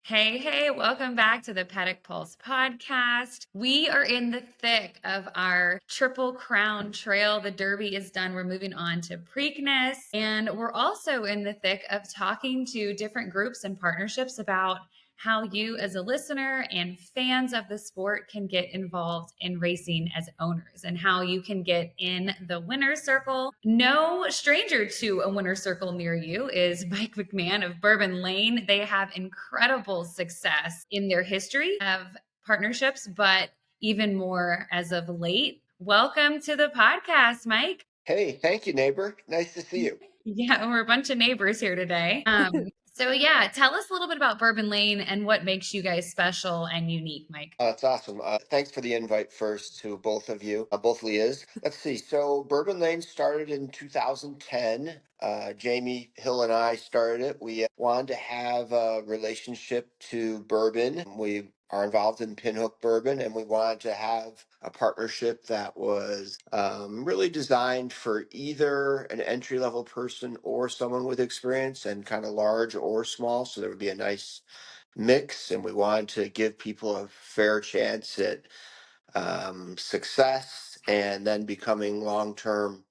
Hey, welcome back to the Paddock Pulse podcast. We are in the thick of our Triple Crown Trail. The Derby is done. We're moving on to Preakness. And we're also in the thick of talking to different groups and partnerships about how you, as a listener and fans of the sport, can get involved in racing as owners and how you can get in the winner's circle. No stranger to a winner's circle near you is Mike McMahon of Bourbon Lane. They have incredible success in their history of partnerships, but even more as of late. Welcome to the podcast, Mike. Hey, thank you, neighbor. Nice to see you. Yeah, we're a bunch of neighbors here today. So yeah, tell us a little bit about Bourbon Lane and what makes you guys special and unique, Mike. That's awesome. Thanks for the invite first to both of you, both Leahs. Let's see. So, Bourbon Lane started in 2010. Jamie Hill and I started it. We wanted to have a relationship to bourbon. We are involved in Pinhook Bourbon, and we wanted to have a partnership that was really designed for either an entry level person or someone with experience, and kind of large or small. So, there would be a nice mix, and we wanted to give people a fair chance at success and then becoming long-term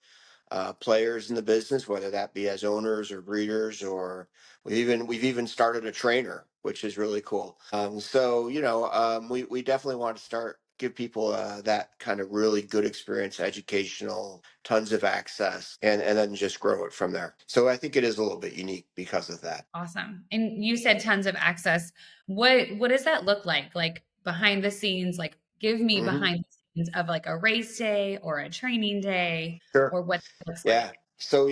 players in the business, whether that be as owners or breeders, or we've even started a trainer, which is really cool. We definitely want to give people that kind of really good experience, educational, tons of access, and then just grow it from there. So I think it is a little bit unique because of that. Awesome. And you said tons of access. What does that look like? Like behind the scenes, like give me Hmm. behind the scenes of like a race day or a training day Sure. or what it looks Yeah. like. So,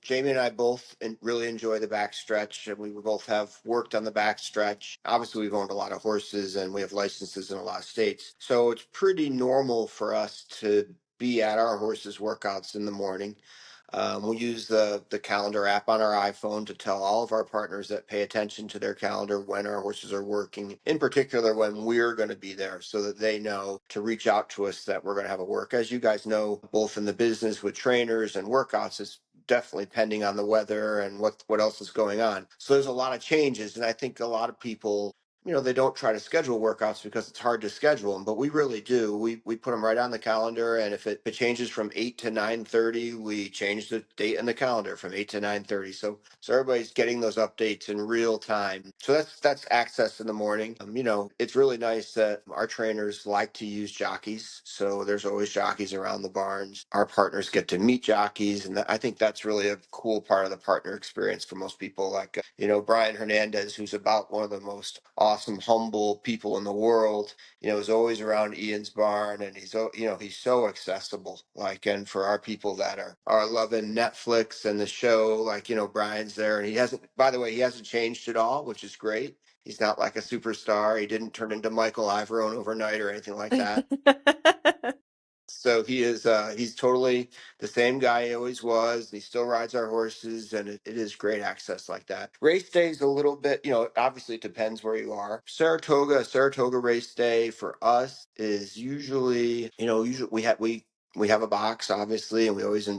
Jamie and I both really enjoy the backstretch, and we both have worked on the backstretch. Obviously, we've owned a lot of horses and we have licenses in a lot of states. So it's pretty normal for us to be at our horses' workouts in the morning. We use the calendar app on our iPhone to tell all of our partners that pay attention to their calendar when our horses are working, in particular when we're going to be there, so that they know to reach out to us that we're going to have a work. As you guys know, both in the business with trainers and workouts, is definitely pending on the weather and what else is going on. So there's a lot of changes, and I think a lot of people, they don't try to schedule workouts because it's hard to schedule them, but we really do. We put them right on the calendar, and if it changes from 8 to 9:30, we change the date in the calendar from 8 to 9:30. So everybody's getting those updates in real time. So that's access in the morning. It's really nice that our trainers like to use jockeys, so there's always jockeys around the barns. Our partners get to meet jockeys, and I think that's really a cool part of the partner experience for most people. Like Brian Hernandez, who's about one of the most awesome, humble people in the world, is always around Ian's barn, and he's so accessible. Like, and for our people that are loving Netflix and the show, like, Brian's there, and by the way, he hasn't changed at all, which is great. He's not like a superstar. He didn't turn into Michael Ivorone overnight or anything like that. So he's totally the same guy he always was. He still rides our horses, and it is great access like that. Race days a little bit, obviously it depends where you are. Saratoga race day for us is usually we have a box, obviously, and we always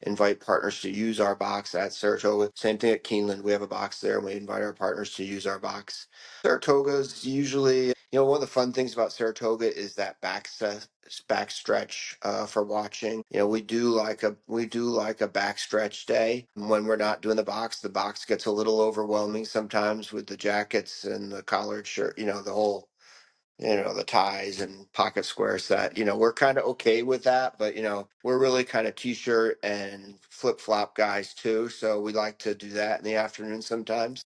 invite partners to use our box at Saratoga. Same thing at Keeneland. We have a box there, and we invite our partners to use our box. Saratoga's usually, one of the fun things about Saratoga is that backstretch for watching. We do like a backstretch day when we're not doing the box. The box gets a little overwhelming sometimes with the jackets and the collared shirt. The whole the ties and pocket square set. We're kind of okay with that, but we're really kind of t-shirt and flip-flop guys too. So we like to do that in the afternoon sometimes.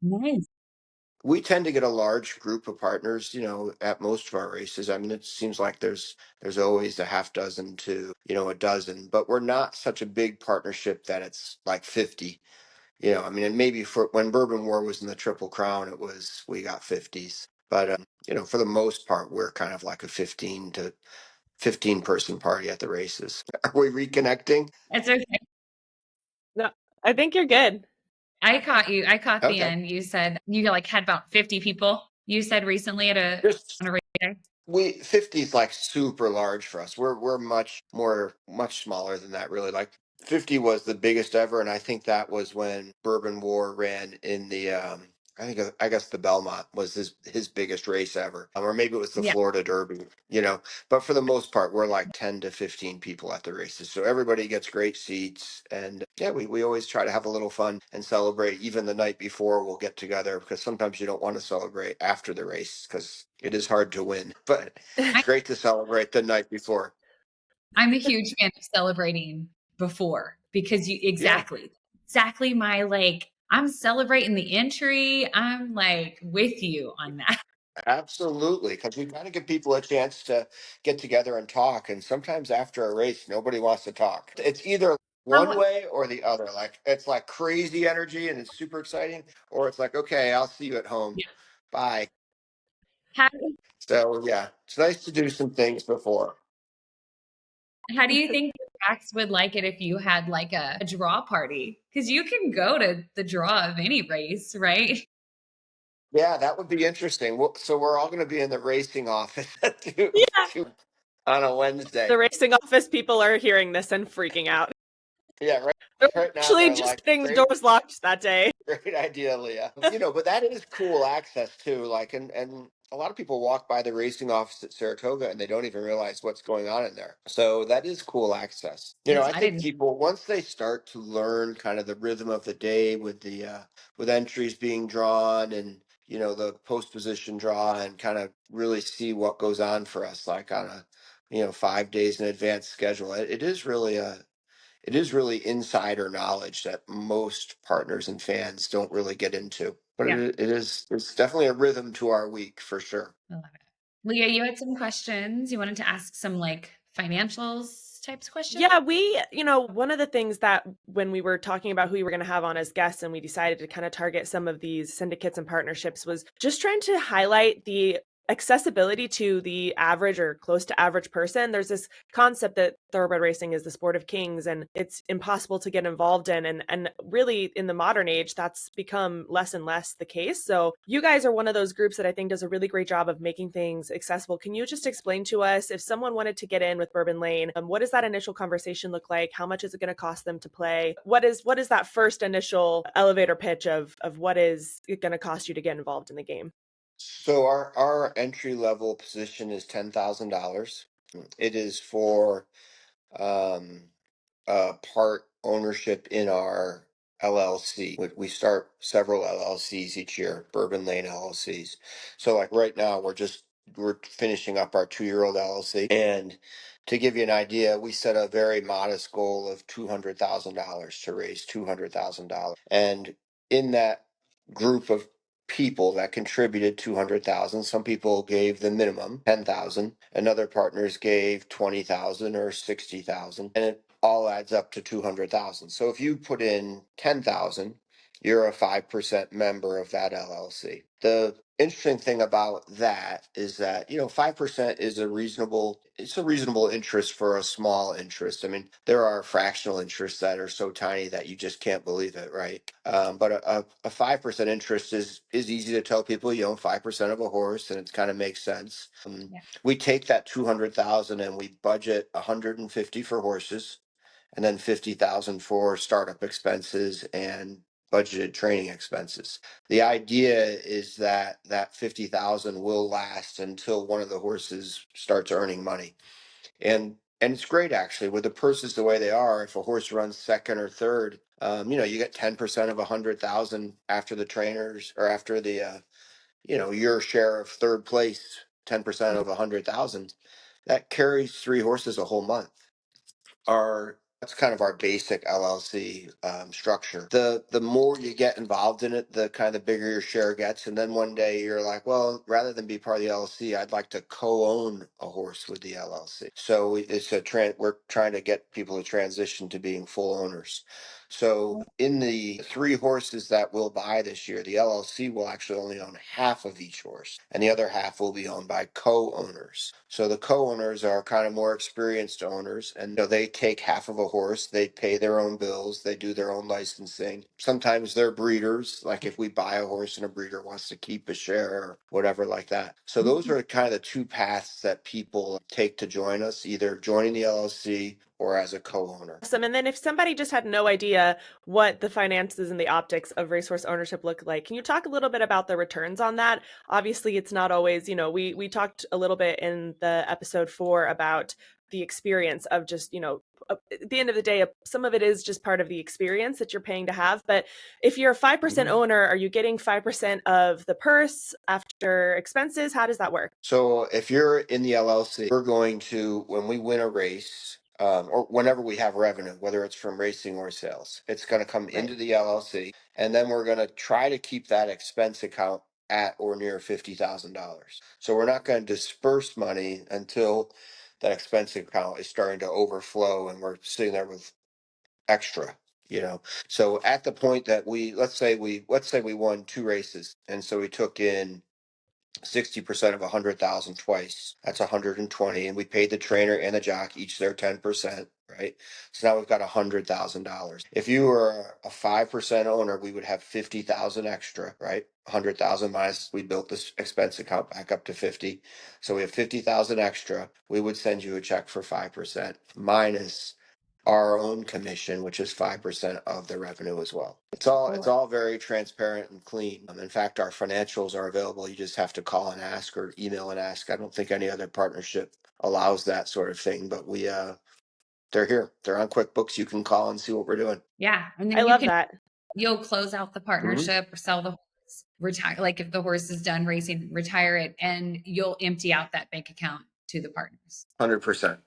Nice. We tend to get a large group of partners, at most of our races. I mean, it seems like there's always a half dozen to, a dozen, but we're not such a big partnership that it's like 50. I mean, and maybe for when Bourbon War was in the Triple Crown, we got 50s. But for the most part, we're kind of like a 15 person party at the races. Are we reconnecting? It's okay. No, I think you're good. I caught you. I caught the Okay. end. You said you like had about 50 people. You said recently Just on a race day. we 50 is like super large for us. We're much smaller than that, really. Like 50 was the biggest ever, and I think that was when Bourbon War ran in the I guess the Belmont was his biggest race ever, or maybe it was the Yeah. Florida Derby, you know. But for the most part, we're like 10 to 15 people at the races, so everybody gets great seats, and yeah, we always try to have a little fun and celebrate. Even the night before, we'll get together because sometimes you don't want to celebrate after the race because it is hard to win, but it's I, great to celebrate the night before. I'm a huge fan of celebrating before because you Yeah. exactly my like, I'm celebrating the entry. I'm like with you on that. Absolutely, because we've got to give people a chance to get together and talk. And sometimes after a race, nobody wants to talk. It's either one How, way or the other. Like it's like crazy energy and it's super exciting, or it's like, okay, I'll see you at home. yeah. Bye. how, So yeah, it's nice to do some things before. how do you think the Vax would like it if you had like a draw party? Because you can go to the draw of any race, right? Yeah, that would be interesting. Well, so we're all going to be in the racing office Yeah. on a Wednesday. The racing office people are hearing this and freaking out. Yeah, They're right now actually they're just like, getting the great. doors locked that day. Great idea, Leah. But that is cool access too. Like, and a lot of people walk by the racing office at Saratoga and they don't even realize what's going on in there. So that is cool access. I I think didn't. people once they start to learn kind of the rhythm of the day with the with entries being drawn and the post position draw and kind of really see what goes on for us like on a 5 days in advance schedule. It is really insider knowledge that most partners and fans don't really get into. But Yeah, it's definitely a rhythm to our week for sure. I love it. Leah, you had some questions. You wanted to ask some like financials types questions? Yeah, one of the things that when we were talking about who we were going to have on as guests and we decided to kind of target some of these syndicates and partnerships was just trying to highlight the accessibility to the average or close to average person. There's this concept that thoroughbred racing is the sport of kings and it's impossible to get involved in. And really in the modern age, that's become less and less the case. So you guys are one of those groups that I think does a really great job of making things accessible. Can you just explain to us if someone wanted to get in with Bourbon Lane, what does that initial conversation look like? How much is it going to cost them to play? What is that first initial elevator pitch of what is it going to cost you to get involved in the game? So our entry level position is $10,000. It is for um, part ownership in our LLC. We start several LLCs each year, Bourbon Lane LLCs. So like right now, we're finishing up our 2-year-old LLC, and to give you an idea, we set a very modest goal of $200,000 to raise $200,000, and in that group of people that contributed 200,000. Some people gave the minimum 10,000, and other partners gave 20,000 or 60,000, and it all adds up to 200,000. So if you put in 10,000, you're a 5% member of that LLC. The interesting thing about that is that 5% is a reasonable interest for a small interest. I mean, there are fractional interests that are so tiny that you just can't believe it, right? But a 5% interest is easy to tell people you own 5% of a horse, and it kind of makes sense. Yeah. We take that 200,000 and we budget 150 for horses, and then 50,000 for startup expenses and budgeted training expenses. The idea is that that 50,000 will last until one of the horses starts earning money. And it's great actually with the purses the way they are. If a horse runs second or third, you get 10% of 100,000 after the trainers or after the your share of third place, 10% of 100,000. That carries 3 horses a whole month. Our That's kind of our basic LLC structure. The more you get involved in it, the kind of bigger your share gets. And then one day you're like, well, rather than be part of the LLC, I'd like to co-own a horse with the LLC. So we're trying to get people to transition to being full owners. So in the 3 horses that we'll buy this year, the LLC will actually only own half of each horse, and the other half will be owned by co-owners. So the co-owners are kind of more experienced owners, and they take half of a horse, they pay their own bills, they do their own licensing. Sometimes they're breeders, like if we buy a horse and a breeder wants to keep a share or whatever like that. So those are kind of the two paths that people take to join us, either joining the LLC or as a co-owner. Awesome. And then if somebody just had no idea what the finances and the optics of racehorse ownership look like, can you talk a little bit about the returns on that? Obviously, it's not always, we talked a little bit in the episode 4 about the experience of just, at the end of the day, some of it is just part of the experience that you're paying to have. But if you're a 5% owner, are you getting 5% of the purse after expenses? How does that work? So if you're in the LLC, we're going to, when we win a race, or whenever we have revenue, whether it's from racing or sales, it's going to come into Right. the LLC, and then we're going to try to keep that expense account at or near $50,000. So we're not going to disperse money until that expense account is starting to overflow and we're sitting there with extra. So at the point that let's say we won 2 races, and so we took in 60% of 100,000 twice. That's 120, and we paid the trainer and the jockey each their 10%, right? So now we've got $100,000. If you were a 5% owner, we would have 50,000 extra, right? 100,000 minus, we built this expense account back up to 50. So we have 50,000 extra. We would send you a check for 5% minus our own commission, which is 5% of the revenue as well. It's all very transparent and clean. In fact, our financials are available. You just have to call and ask or email and ask. I don't think any other partnership allows that sort of thing, but they're here. They're on QuickBooks. You can call and see what we're doing. Yeah. And I then love that. you'll close out the partnership or sell the horse, retire. Like if the horse is done racing, retire it, and you'll empty out that bank account to the partners. 100%. Yeah.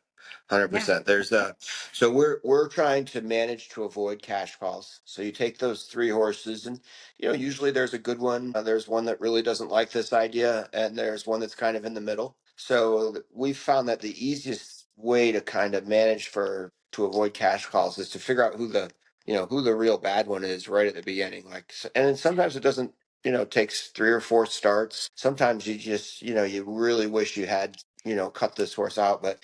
100%. So we're trying to manage to avoid cash calls. So you take those 3 horses, and usually there's a good one. There's one that really doesn't like this idea, and there's one that's kind of in the middle. So we found that the easiest way to kind of manage to avoid cash calls is to figure out who the real bad one is right at the beginning. And then sometimes it doesn't. Takes 3 or 4 starts. Sometimes you just, you really wish you had, cut this horse out, but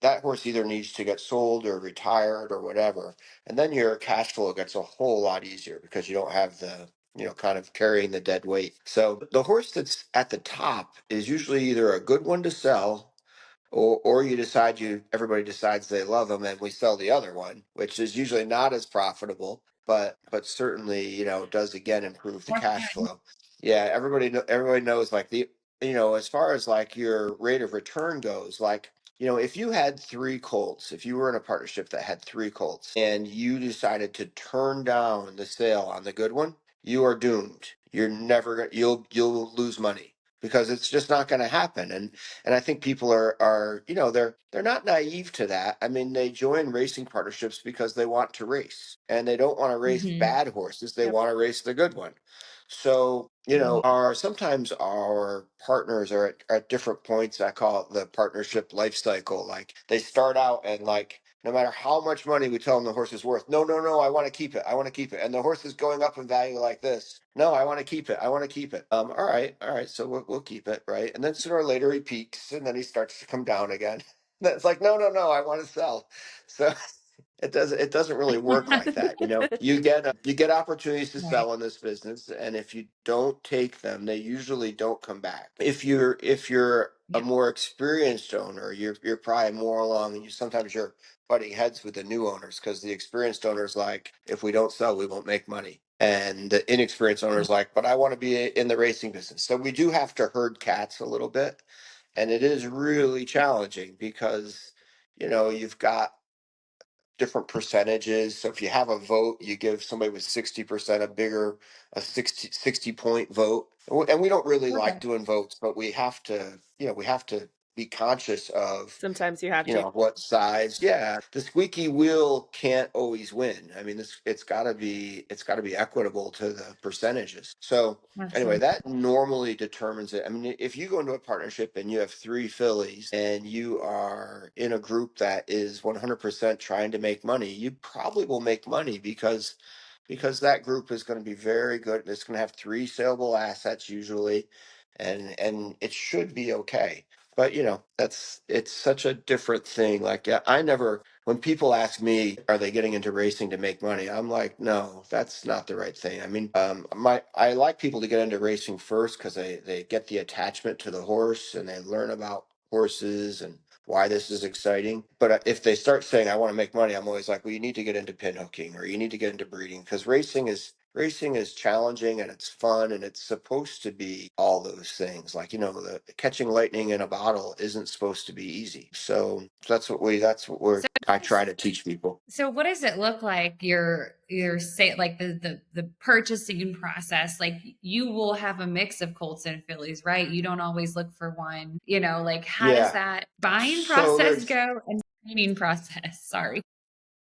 that horse either needs to get sold or retired or whatever. And then your cash flow gets a whole lot easier because you don't have the, kind of carrying the dead weight. So the horse that's at the top is usually either a good one to sell, or everybody decides they love them and we sell the other one, which is usually not as profitable, but certainly, does again improve the cash flow. Yeah, everybody knows, like, as far as like your rate of return goes, like, if you had 3 colts, if you were in a partnership that had 3 colts and you decided to turn down the sale on the good one, you are doomed. You're never gonna you'll lose money because it's just not going to happen. And I think people are they're not naive to that. I mean, they join racing partnerships because they want to race, and they don't want to race bad horses. They Yep. want to race the good one. So, sometimes our partners are at different points. I call it the partnership life cycle. Like, they start out and, like, no matter how much money we tell them the horse is worth, no, no, no, I want to keep it. I want to keep it. And the horse is going up in value like this. No, I want to keep it. I want to keep it. All right, all right. So we'll keep it, right? And then sooner or later he peaks, and then he starts to come down again. It's like, no, no, no, I want to sell. So it doesn't really work like that. You get opportunities to Right. sell in this business, and if you don't take them, they usually don't come back. If you're a Yeah. more experienced owner, you're probably more along, and sometimes you're butting heads with the new owners because the experienced owners, like, if we don't sell, we won't make money. And the inexperienced owners, like, but I want to be in the racing business. So we do have to herd cats a little bit, and it is really challenging because you've got different percentages. So if you have a vote, you give somebody with 60% a 60 point vote. And we don't really like Okay. doing votes, but we have to be conscious of, Sometimes you have to. what size. Yeah, the squeaky wheel can't always win. I mean, it's got to be equitable to the percentages. So anyway, Absolutely. that normally determines it. I mean, if you go into a partnership and you have 3 fillies and you are in a group that is 100% trying to make money, you probably will make money because that group is going to be very good. It's going to have 3 saleable assets usually, and it should be okay. But it's such a different thing. Like, yeah, when people ask me, are they getting into racing to make money? I'm like, no, that's not the right thing. I mean, I like people to get into racing first because they get the attachment to the horse and they learn about horses and why this is exciting. But if they start saying, I want to make money, I'm always like, well, you need to get into pin hooking or you need to get into breeding, because racing is challenging and it's fun and it's supposed to be all those things. Like, the catching lightning in a bottle isn't supposed to be easy. So that's what I try to teach people. So what does it look like your say like the purchasing process? Like you will have a mix of Colts and fillies, right? You don't always look for one, like how does Yeah. that buying So process there's go and training process? Sorry.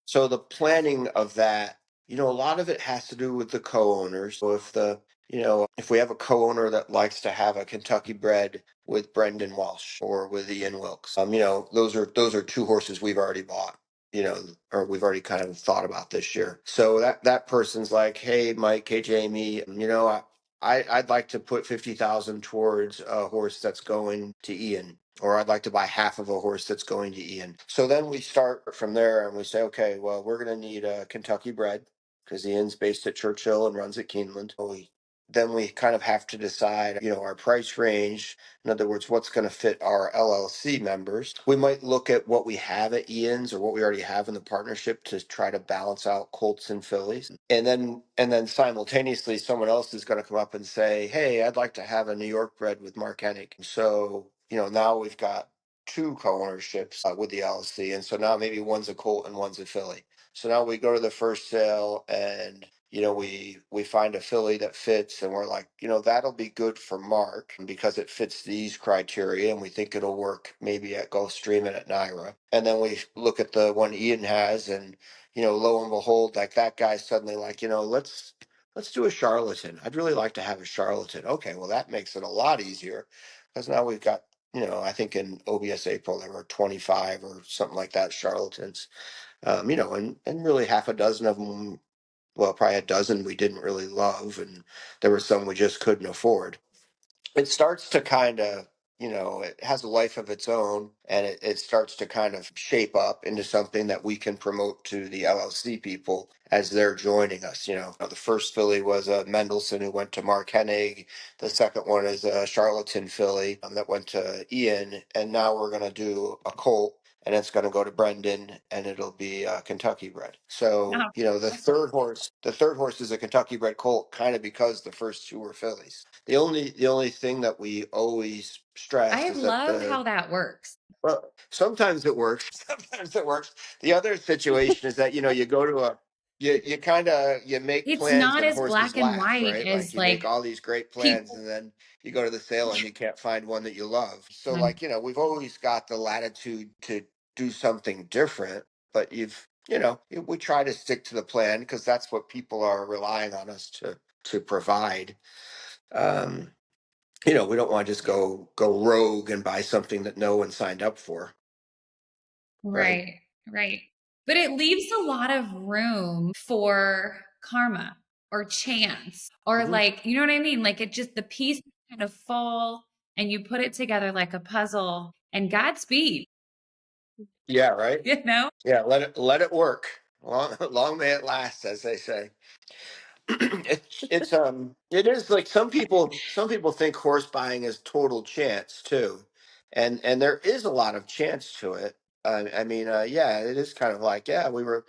So the planning of that, a lot of it has to do with the co-owners. So if we have a co-owner that likes to have a Kentucky bred with Brendan Walsh or with Ian Wilkes, those are two horses we've already bought, or we've already kind of thought about this year. So that person's like, hey, Mike, hey, Jamie, I'd like to put 50,000 towards a horse that's going to Ian, or I'd like to buy half of a horse that's going to Ian. So then we start from there and we say, okay, well, we're going to need a Kentucky bred because Ian's based at Churchill and runs at Keeneland. Then we kind of have to decide, our price range. In other words, what's going to fit our LLC members. We might look at what we have at Ian's or what we already have in the partnership to try to balance out Colts and fillies. And then simultaneously, someone else is going to come up and say, hey, I'd like to have a New York bred with Mark Hennig. So, now we've got two co-ownerships with the LLC. And so now maybe one's a Colt and one's a filly. So now we go to the first sale and we find a filly that fits and we're like, that'll be good for Mark because it fits these criteria and we think it'll work maybe at Gulfstream and at Naira. And then we look at the one Ian has and, lo and behold, like that guy's suddenly like, let's do a charlatan. I'd really like to have a charlatan. Okay, well, that makes it a lot easier because now we've got, I think in OBS April there were 25 or something like that charlatans, and really half a dozen of them, well, probably a dozen we didn't really love, and there were some we just couldn't afford. It starts to kind of, it has a life of its own, and it starts to kind of shape up into something that we can promote to the LLC people as they're joining us. The first filly was a Mendelssohn who went to Mark Hennig. The second one is a Charlatan filly that went to Ian, and now we're going to do a colt and it's going to go to Brendan, and it'll be Kentucky bred. So, the third horse is a Kentucky bred colt, kind of because the first two were fillies. The only thing that we always stress I is that love how that works. well, sometimes it works, sometimes it works. The other situation is that you go to you kind of you make It's plans not and as horses black and laugh, white right? Like as you make like all these great plans people. and then you go to the sale and you can't find one that you love. So Mm, like we've always got the latitude to do something different, but we try to stick to the plan because that's what people are relying on us to provide. Um, we don't want to just go rogue and buy something that no one signed up for, right? right, right. But it leaves a lot of room for karma or chance or Hmm. like, you know what I mean? Like it just the pieces kind of fall and you put it together like a puzzle and Godspeed, Yeah, right. you know? Yeah, let it work. Long may it last, as they say. It is like some people think horse buying is total chance too, and there is a lot of chance to it. I mean, yeah, it is kind of like, yeah, we were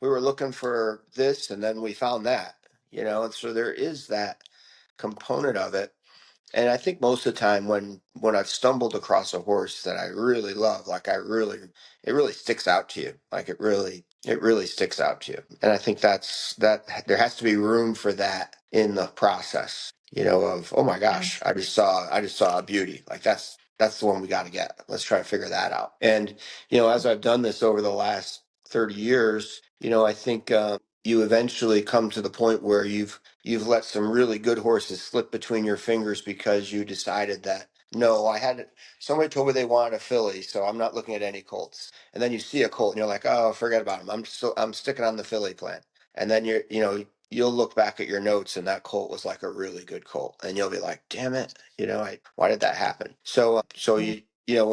looking for this and then we found that, and so there is that component of it. And I think most of the time when I've stumbled across a horse that I really love, like it really sticks out to you. Like it really sticks out to you. And I think that there has to be room for that in the process, of, oh my gosh, Yes. I just saw a beauty. Like that's the one we got to get. Let's try to figure that out. And, as I've done this over the last 30 years, I think you eventually come to the point where you've let some really good horses slip between your fingers because you decided that, no, somebody told me they wanted a filly, so I'm not looking at any colts. And then you see a colt and you're like, oh, forget about him. I'm sticking on the filly plan. And then you'll look back at your notes and that colt was like a really good colt and you'll be like, damn it, why did that happen? So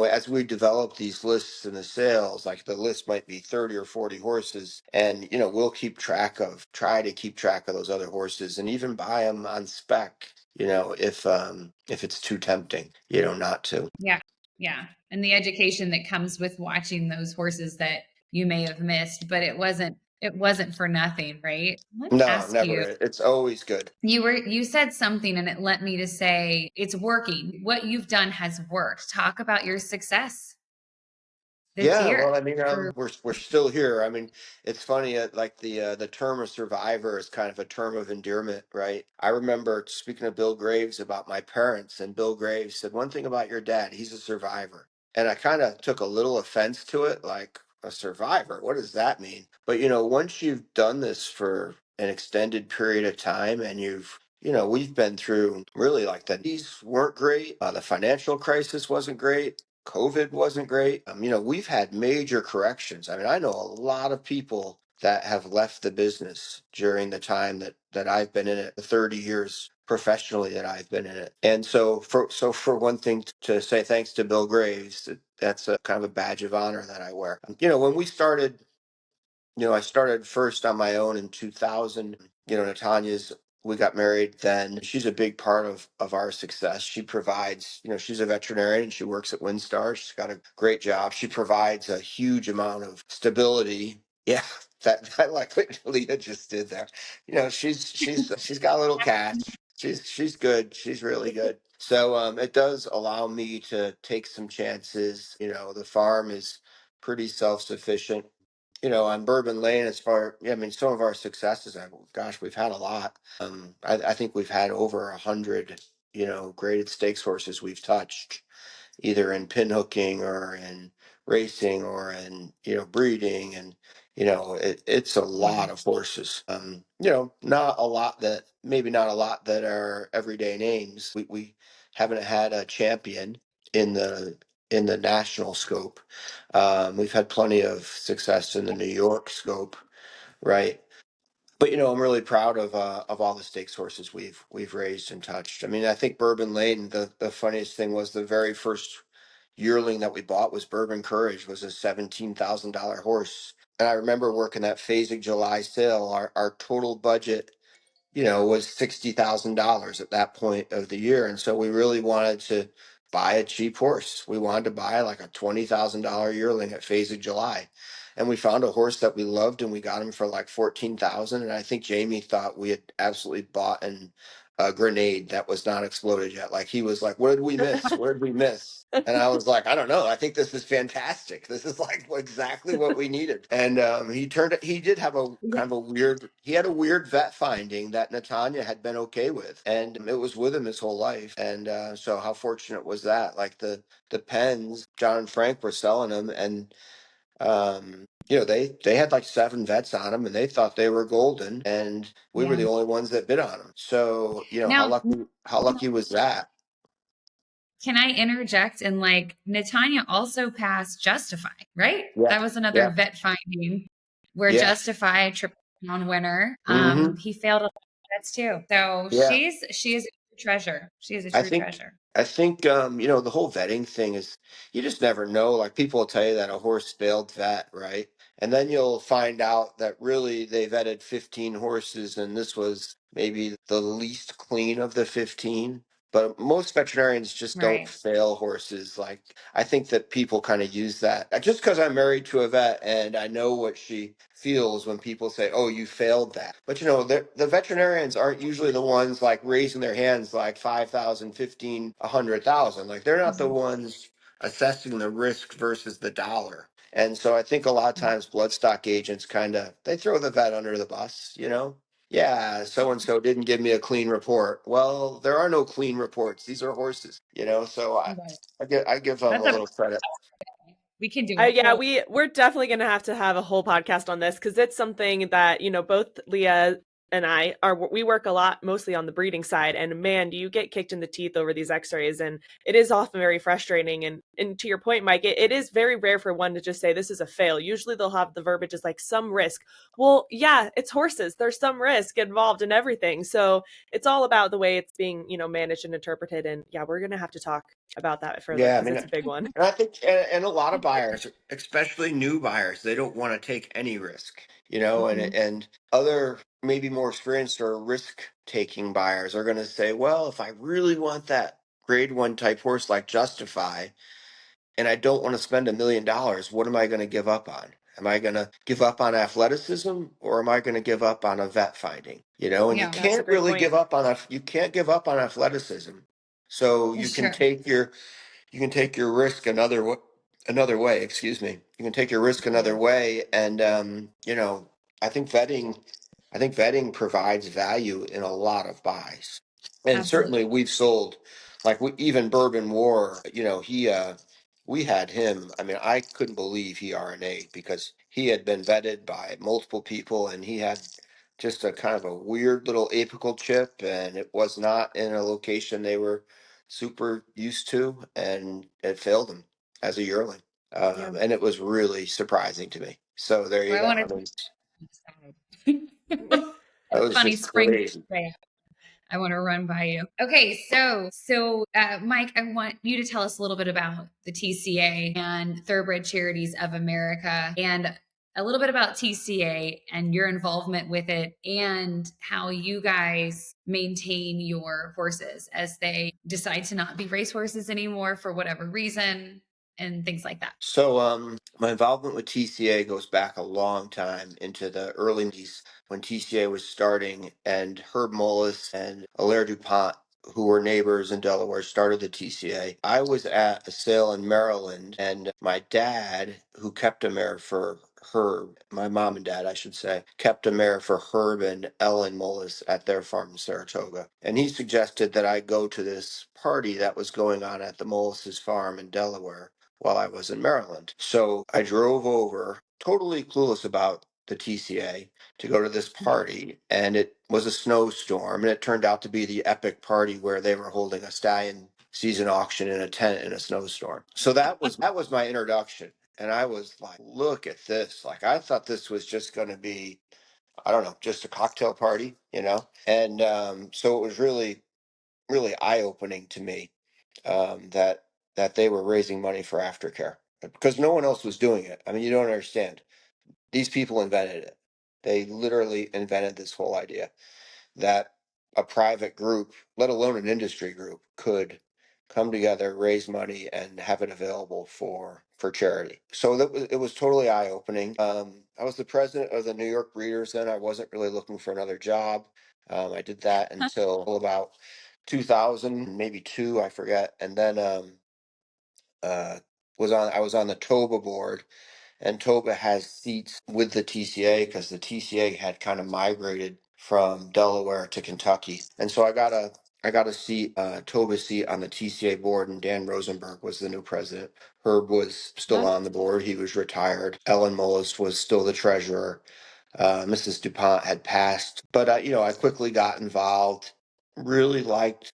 as we develop these lists and the sales, like the list might be 30 or 40 horses, and we'll try to keep track of those other horses and even buy them on spec, if it's too tempting, not to. Yeah. Yeah. And the education that comes with watching those horses that you may have missed, but it wasn't for nothing, right? Let me No, ask never. you, It's always good. you said something and it led me to say it's working. What you've done has worked. Talk about your success this Yeah, year well, I mean, for we're still here. I mean, it's funny, like the term of survivor is kind of a term of endearment, right? I remember speaking to Bill Graves about my parents, and Bill Graves said one thing about your dad, he's a survivor. And I kind of took a little offense to it, like a survivor. What does that mean? But once you've done this for an extended period of time, and we've been through really like these weren't great. The financial crisis wasn't great. COVID wasn't great. We've had major corrections. I mean, I know a lot of people that have left the business during the time that I've been in it, the 30 years professionally that I've been in it. And so for one thing to say thanks to Bill Graves, that's a kind of a badge of honor that I wear. When we started, I started first on my own in 2000. Natanya's, we got married then. She's a big part of our success. She provides, she's a veterinarian and she works at WinStar. She's got a great job. She provides a huge amount of stability. Yeah, that I like what Leah just did there. She's got a little catch. She's good. She's really good. So it does allow me to take some chances. The farm is pretty self-sufficient. On Bourbon Lane, I mean, some of our successes, gosh, we've had a lot. I think we've had over 100, graded stakes horses we've touched, either in pin hooking or in racing or in, breeding. And, it's a yeah. lot of horses. Maybe not a lot that are everyday names. We haven't had a champion in the national scope. We've had plenty of success in the New York scope, right? But I'm really proud of all the stakes horses we've raised and touched. I mean, I think Bourbon Lane. The funniest thing was the very first yearling that we bought was Bourbon Courage, was a $17,000 horse. And I remember working that phasing July sale. Our total budget was $60,000 at that point of the year. And so we really wanted to buy a cheap horse. We wanted to buy like a $20,000 yearling at Phase of July. And we found a horse that we loved and we got him for like 14,000. And I think Jamie thought we had absolutely bought a grenade that was not exploded yet. Like he was like, what did we miss? Where did we miss? And I was like, I don't know. I think this is fantastic. This is like exactly what we needed. And he did have a kind of a he had a weird vet finding that Natanya had been okay with. And it was with him his whole life. And so how fortunate was that? Like the pens, John and Frank were selling them. And they had like 7 vets on them and they thought they were golden. And we were Yeah. the only ones that bid on them. So, Now, how lucky was that? can I interject and like Netanya also passed Justify, right? Yeah. That was another Yeah. vet finding where Yeah. Justify Triple Crown winner. Hmm. He failed a lot of vets too. So Yeah. she is a true treasure. She is a I true think treasure. I think the whole vetting thing is you just never know. Like people will tell you that a horse failed vet, right? And then you'll find out that really they vetted 15 horses and this was maybe the least clean of the 15. But most veterinarians just don't Right. fail horses. Like I think that people kind of use that. Just because I'm married to a vet and I know what she feels when people say, "Oh, you failed that." But the veterinarians aren't usually the ones like raising their hands like 5,000, 15, 100,000. Like they're not the Mhm. ones assessing the risk versus the dollar. And so I think a lot of times bloodstock agents kind of they throw the vet under the bus. Yeah, so and so didn't give me a clean report. Well, there are no clean reports. These are horses. So Right. I give them a That's a little credit. we can do a Yeah, whole we're definitely going to have a whole podcast on this because it's something that both Leah and we work a lot mostly on the breeding side, and man, do you get kicked in the teeth over these X-rays, and it is often very frustrating. And to your point, Mike, it is very rare for one to just say this is a fail. Usually they'll have the verbiage is like some risk. Well, yeah, it's horses. There's some risk involved in everything, so it's all about the way it's being managed and interpreted. And yeah, we're going to have to talk about that further Yeah, I because mean, it's a big one. and I think, and a lot of buyers, especially new buyers, they don't want to take any risk. And Mhm. and other maybe more experienced or risk-taking buyers are going to say, well, if I really want that grade 1 type horse like Justify, and I don't want to spend $1 million, what am I going to give up on? Am I going to give up on athleticism, or am I going to give up on a vet finding? You know, and you Yeah. That's a can't great really point. give up on you can't give up on athleticism. So Sure. you can take your risk another way. Excuse me. You can take your risk another way, and you know, I think vetting provides value in a lot of buys, and Absolutely. certainly we've sold, like even Bourbon War. You know, we had him. I mean, I couldn't believe he RNA'd because he had been vetted by multiple people, and he had just a kind of a weird little apical chip, and it was not in a location they were super used to, and it failed him as a yearling. Yeah. And it was really surprising to me. So there you Well, I go. want I mean, to that was funny just spring crazy. day. I want to run by you. Okay, Mike, I want you to tell us a little bit about the TCA and Thoroughbred Charities of America, and a little bit about TCA and your involvement with it, and how you guys maintain your horses as they decide to not be racehorses anymore for whatever reason, and things like that. So, my involvement with TCA goes back a long time into the early 90s when TCA was starting, and Herb Mullis and Alaire DuPont, who were neighbors in Delaware, started the TCA. I was at a sale in Maryland, and my dad, who kept a mare for Herb, my mom and dad, I should say, kept a mare for Herb and Ellen Mullis at their farm in Saratoga. And he suggested that I go to this party that was going on at the Mullis's farm in Delaware while I was in Maryland. So I drove over, totally clueless about the TCA, to go to this party, and it was a snowstorm, and it turned out to be the epic party where they were holding a stallion season auction in a tent in a snowstorm. So that was my introduction, and I was like, look at this. Like, I thought this was just going to be, I don't know, just a cocktail party, you know? And so it was really, really eye opening to me, that they were raising money for aftercare because no one else was doing it. I mean, you don't understand. These people invented it. They literally invented this whole idea that a private group, let alone an industry group, could come together, raise money, and have it available for charity. So it was totally eye opening. I was the president of the New York Breeders then. I wasn't really looking for another job. I did that until about 2000, maybe two, I forget, and then uh, I was on the TOBA board, and TOBA has seats with the TCA because the TCA had kind of migrated from Delaware to Kentucky, and so I got a seat, TOBA seat on the TCA board, and Dan Rosenberg was the new president. Herb was still on the board; he was retired. Ellen Mullis was still the treasurer. Mrs. DuPont had passed, but you know, I quickly got involved. I really liked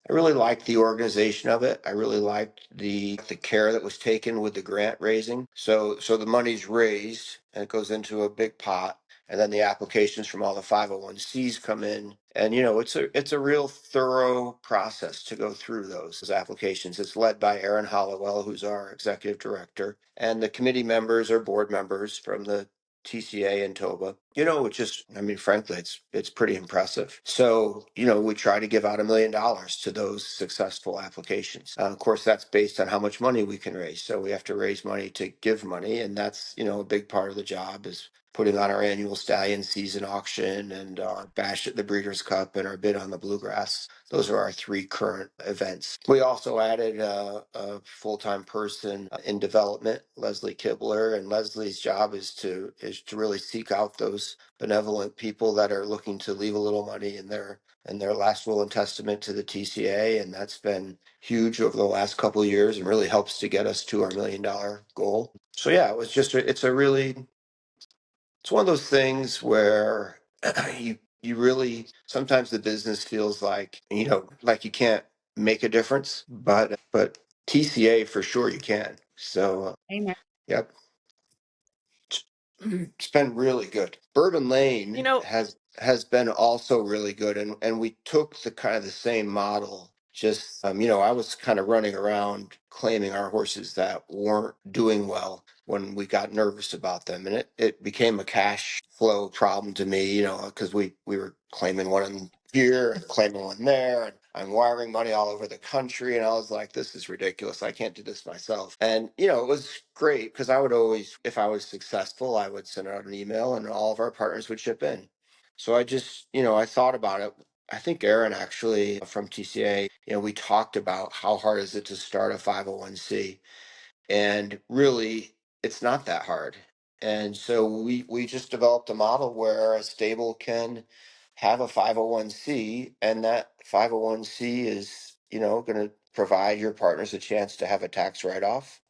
the organization of it. I really liked the care that was taken with the grant raising. So the money's raised and it goes into a big pot, and then the applications from all the 501(c)s come in, and you know, it's a real thorough process to go through those applications. It's led by Aaron Hollowell, who's our executive director, and the committee members are board members from the TCA and TOBA. You know, it's just, I mean, frankly, it's pretty impressive. So, you know, we try to give out $1 million to those successful applications. Of course, that's based on how much money we can raise. So we have to raise money to give money, and that's, you know, a big part of the job is putting on our annual stallion season auction and our bash at the Breeders' Cup and our bid on the Bluegrass. Those are our three current events. We also added a full-time person in development, Leslie Kibler, and Leslie's job is to really seek out those benevolent people that are looking to leave a little money in their last will and testament to the TCA, and that's been huge over the last couple of years and really helps to get us to our $1 million goal. So yeah, it's one of those things where you really, sometimes the business feels like, you know, like you can't make a difference, but TCA for sure you can. So Amen. yep, it's been really good. Bourbon You Lane know, has been also really good, and we took the kind of the same model. Just you know, I was kind of running around claiming our horses that weren't doing well when we got nervous about them, and it became a cash flow problem to me, you know, because we were claiming one in here and claiming one there, I'm wiring money all over the country. And I was like, this is ridiculous. I can't do this myself. And, you know, it was great because I would always, if I was successful, I would send out an email and all of our partners would chip in. So I just, you know, I thought about it. I think Aaron actually from TCA, you know, we talked about how hard is it to start a 501c. And really, it's not that hard. And so we just developed a model where a stable can have a 501c, and that 501c is, you know, going to provide your partners a chance to have a tax write-off,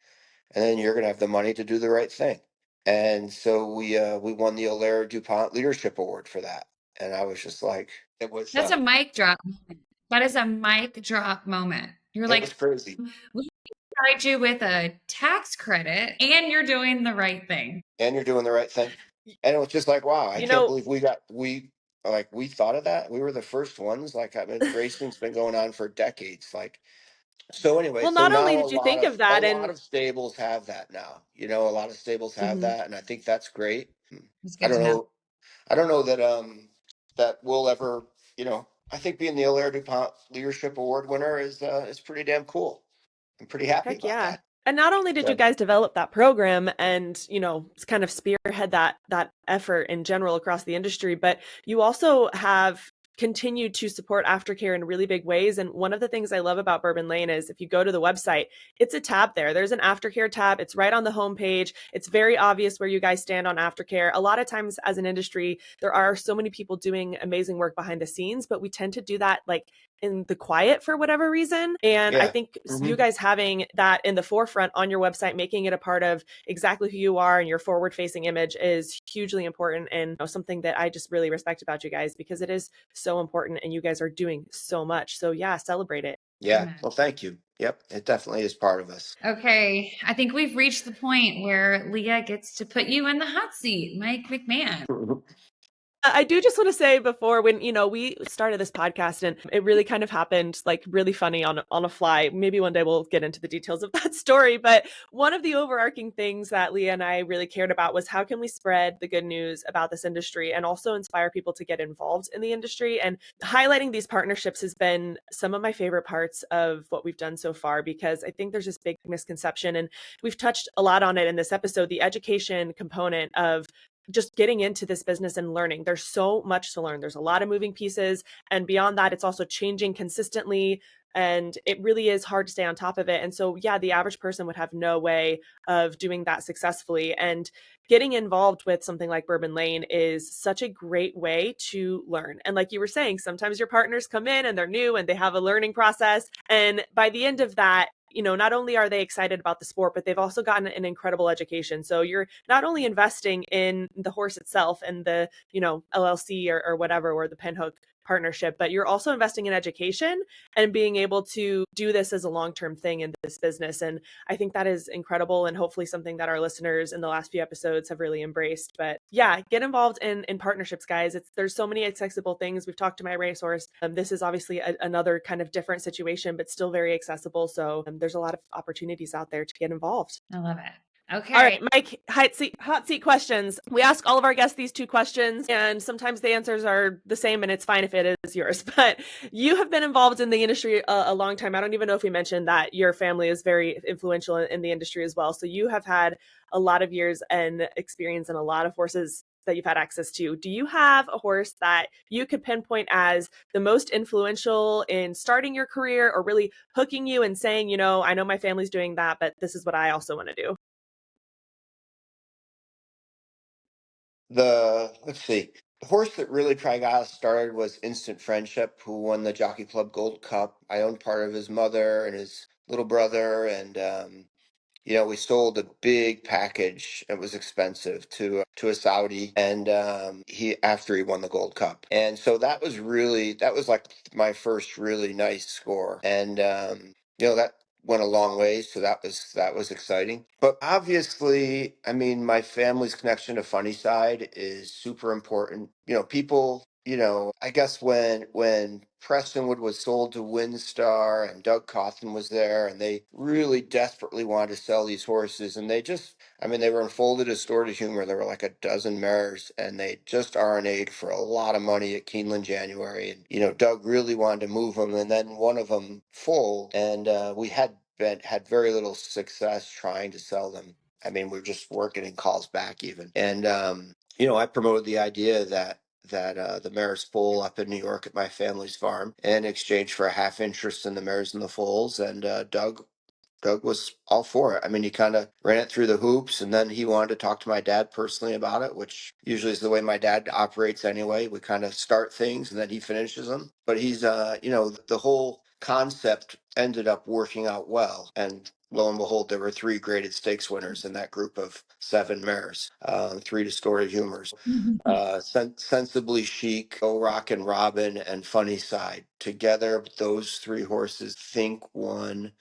and then you're going to have the money to do the right thing. And so we won the Alaire DuPont Leadership Award for that. And I was just like, That's a mic drop moment. That is a mic drop moment. You're it like, was crazy. we provide you with a tax credit and you're doing the right thing. And you're doing the right thing. And it was just like, wow, I You can't know, believe we thought of that. We were the first ones. Like, I mean, racing's been going on for decades. Like, so anyway, well, so not now only did you think of a that, lot and of stables have that now. You know, a lot of stables have Mhm. that, and I think that's great. It's I good don't to know. know. I don't know that we'll ever, you know, I think being the Alaire DuPont Leadership Award winner is pretty damn cool. I'm pretty happy heck about yeah. that. And not only did you So, guys develop that program and, you know, kind of spearhead that effort in general across the industry, but you also have continued to support aftercare in really big ways. And one of the things I love about Bourbon Lane is if you go to the website, it's a tab there. There's an aftercare tab. It's right on the homepage. It's very obvious where you guys stand on aftercare. A lot of times as an industry, there are so many people doing amazing work behind the scenes, but we tend to do that like in the quiet for whatever reason. And I yeah. think you Hmm. guys having that in the forefront on your website, making it a part of exactly who you are and your forward facing image is hugely important, and something that I just really respect about you guys because it is so important and you guys are doing so much. So yeah, celebrate it. Yeah. Amen. Well, thank you. Yep. It definitely is part of us. Okay, I think we've reached the point where Leah gets to put you in the hot seat, Mike McMahon. I do just want to say before when we started this podcast and it really kind of happened like really funny on a fly. Maybe one day we'll get into the details of that story, but one of the overarching things that Leah and I really cared about was how can we spread the good news about this industry and also inspire people to get involved in the industry. And highlighting these partnerships has been some of my favorite parts of what we've done so far because I think there's this big misconception, and we've touched a lot on it in this episode, the education component of just getting into this business and learning. There's so much to learn. There's a lot of moving pieces. And beyond that, it's also changing consistently. And it really is hard to stay on top of it. And so, yeah, the average person would have no way of doing that successfully. And getting involved with something like Bourbon Lane is such a great way to learn. And like you were saying, sometimes your partners come in and they're new and they have a learning process. And by the end of that, not only are they excited about the sport, but they've also gotten an incredible education. So you're not only investing in the horse itself and the, LLC or whatever, or the pinhook partnership, but you're also investing in education and being able to do this as a long-term thing in this business. And I think that is incredible and hopefully something that our listeners in the last few episodes have really embraced. But yeah, get involved in partnerships, guys. There's so many accessible things. We've talked to my racehorse. This is obviously another kind of different situation, but still very accessible. So there's a lot of opportunities out there to get involved. I love it. Okay. All right, Mike, hot seat questions. We ask all of our guests these two questions, and sometimes the answers are the same, and it's fine if it is yours. But you have been involved in the industry a long time. I don't even know if we mentioned that your family is very influential in the industry as well. So you have had a lot of years and experience in a lot of horses that you've had access to. Do you have a horse that you could pinpoint as the most influential in starting your career or really hooking you and saying, I know my family's doing that, but this is what I also want to do? Let's see, the horse that really probably got us started was Instant Friendship, who won the Jockey Club Gold Cup. I owned part of his mother and his little brother, and we sold a big package. It was expensive to a Saudi, and he after he won the Gold Cup, and so that was like my first really nice score, and that went a long way. So that was exciting. But obviously, I mean, my family's connection to Funny Side is super important. People I guess when Prestonwood was sold to Windstar and Doug Cawthon was there, and they really desperately wanted to sell these horses, and I mean, they were unfolded as Store to Humor. There were like a dozen mares, and they just RNA'd for a lot of money at Keeneland January, and Doug really wanted to move them, and then one of them full, and we had very little success trying to sell them. I mean, we are just working in calls back even, and I promoted the idea that the mare's foal up in New York at my family's farm in exchange for a half interest in the mares and the foals. And Doug was all for it. I mean, he kind of ran it through the hoops, and then he wanted to talk to my dad personally about it, which usually is the way my dad operates anyway. We kind of start things and then he finishes them. But the whole concept ended up working out well. And lo and behold, there were 3 graded stakes winners in that group of 7 mares, 3 distorted humors. Sensibly Chic, Go Rock and Robin, and Funny Side. Together, those 3 horses think won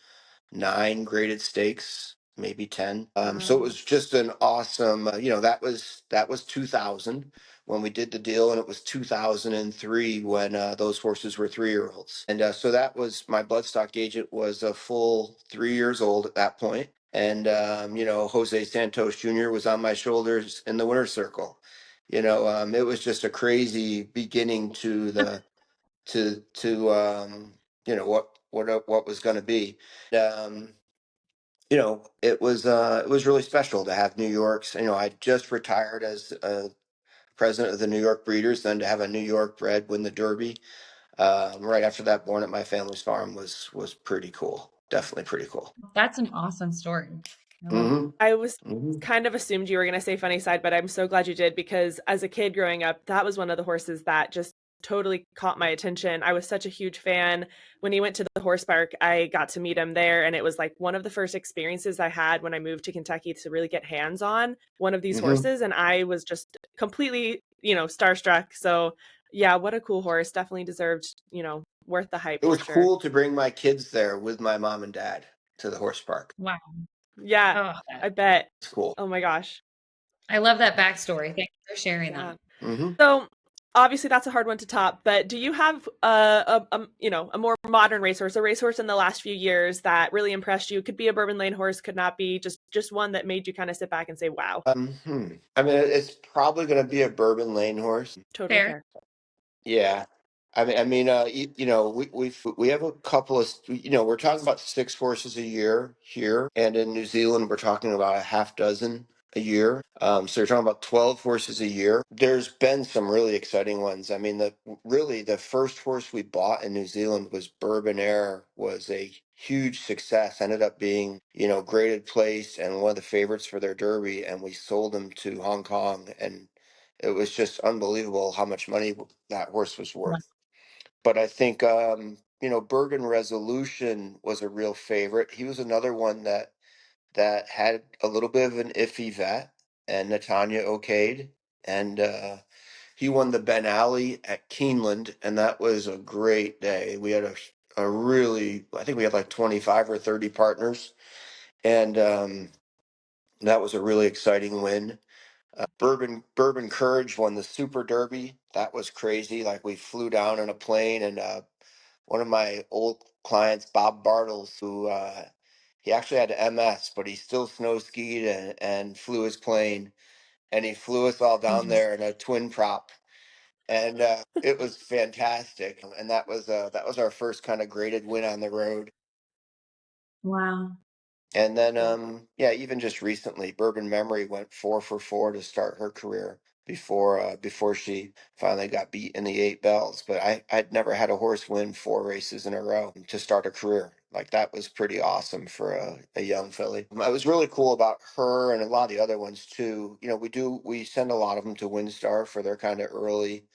9 graded stakes, maybe 10. So it Wow. was just an awesome, that was 2000 when we did the deal, and it was 2003 when those horses were 3-year-olds. And so that was my bloodstock agent was a full 3 years old at that point. And Jose Santos Jr. was on my shoulders in the winner's circle. It was just a crazy beginning to the to what was going to be. um, it was really special to have New York's. I just retired as president of the New York Breeders, then to have a New York bred win the Derby right after that, born at my family's farm, was pretty cool. Definitely pretty cool. That's an awesome story. I love Mm-hmm. I was Mm-hmm. kind of assumed you were going to say Funny Side, but I'm so glad you did because as a kid growing up, that was one of the horses that just totally caught my attention. I was such a huge fan. When he went to the horse park, I got to meet him there, and it was like one of the first experiences I had when I moved to Kentucky to really get hands on one of these Mm-hmm. horses, and I was just completely, starstruck. So, yeah, what a cool horse. Definitely deserved, worth the hype It for was sure. cool to bring my kids there with my mom and dad to the horse park. Wow. Yeah, Oh, I bet. It's cool. Oh my gosh. I love that backstory. Thank you for sharing Yeah. that. Mm-hmm. So obviously that's a hard one to top, but do you have a more modern racehorse, a racehorse in the last few years that really impressed you? Could be a Bourbon Lane horse, could not be, just one that made you kind of sit back and say, wow, I mean, it's probably going to be a Bourbon Lane horse. totally Fair. fair. Yeah. We have a couple of, we're talking about 6 horses a year here, and in New Zealand we're talking about a half dozen a year. So you're talking about 12 horses a year. There's been some really exciting ones. I mean, the first horse we bought in New Zealand was Bourbon Air, was a huge success. Ended up being, graded place and one of the favorites for their Derby, and we sold him to Hong Kong, and it was just unbelievable how much money that horse was Wow. worth. But I think Bergen Resolution was a real favorite. He was another one that had a little bit of an iffy vet, and Natanya okayed, and he won the Ben Alley at Keeneland, and that was a great day. We had a really, I think we had like 25 or 30 partners, and that was a really exciting win. Bourbon Courage won the Super Derby. That was crazy. Like, we flew down in a plane, and one of my old clients, Bob Bartles, who he actually had MS, but he still snow skied and flew his plane, and he flew us all down Mhm. there in a twin prop, and it was fantastic. And that was our first kind of graded win on the road. Wow. And then, Yeah. yeah, even just recently, Bourbon Memory went 4 for 4 to start her career before she finally got beat in the 8 bells. But I'd never had a horse win 4 races in a row to start a career. Like, that was pretty awesome for a young filly. It was really cool about her and a lot of the other ones too. We send a lot of them to Windstar for their kind of early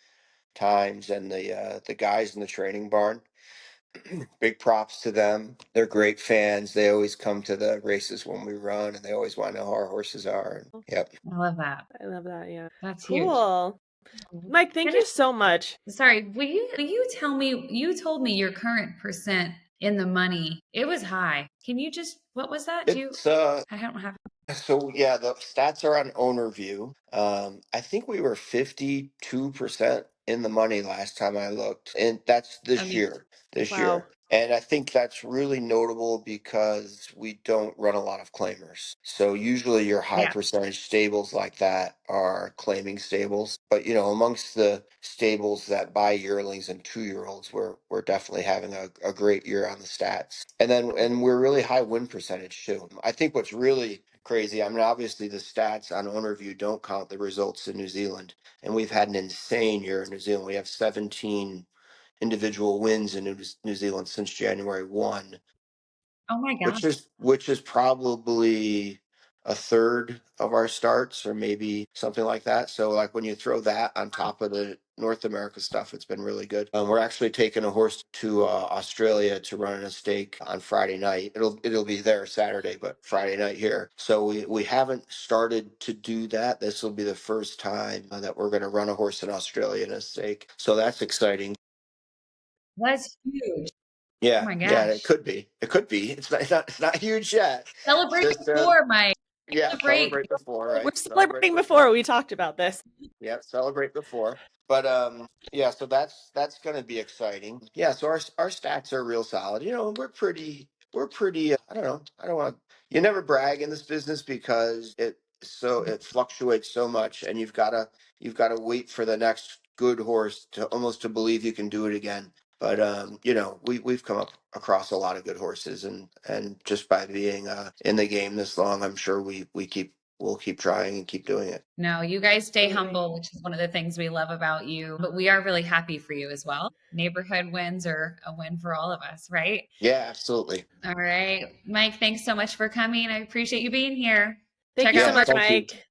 times, and the guys in the training barn, big props to them. They're great fans. They always come to the races when we run, and they always want to know how our horses are. Yep. I love that. I love that. Yeah. That's huge. Cool. Mike, thank you Finish. so much. Sorry, will you tell me, you told me your current percent in the money. It was high. Can you just, what was that? It's I don't have. so yeah, the stats are on owner view. I think we were 52% in the money last time I looked, and that's this year. This Wow. year. And I think that's really notable because we don't run a lot of claimers. So usually your high Yeah. percentage stables like that are claiming stables. But amongst the stables that buy yearlings and 2-year-olds, we're definitely having a great year on the stats. And we're really high win percentage too. I think what's really crazy, I mean, obviously the stats on owner view don't count the results in New Zealand. And we've had an insane year in New Zealand. We have 17 individual wins in New Zealand since January 1, Oh my gosh. which is probably a third of our starts, or maybe something like that. So like when you throw that on top of the North America stuff, it's been really good. We're actually taking a horse to Australia to run a stake on Friday night. It'll be there Saturday, but Friday night here. So we haven't started to do that. This will be the first time that we're going to run a horse in Australia in a stake. So that's exciting. That's huge. Oh Yeah, my yeah, it gosh. could be. It could be. It's not huge yet. It's Celebrate just before, Mike. yeah, Celebrate. celebrate before, We're right? Celebrate celebrating before. before we talked about this. Yeah, celebrate before. But yeah, so that's going to be exciting. Yeah, so our stats are real solid. We're pretty I don't know. I don't want you never brag in this business because it fluctuates so much, and you've got to wait for the next good horse to almost to believe you can do it again. But we've come up across a lot of good horses, and just by being in the game this long, I'm sure we'll keep trying and keep doing it. No, you guys stay humble, which is one of the things we love about you. But we are really happy for you as well. Neighborhood wins are a win for all of us, right? Yeah, absolutely. All right. Mike, thanks so much for coming. I appreciate you being here. Thank Check you so out Yeah, much, thank you. Mike.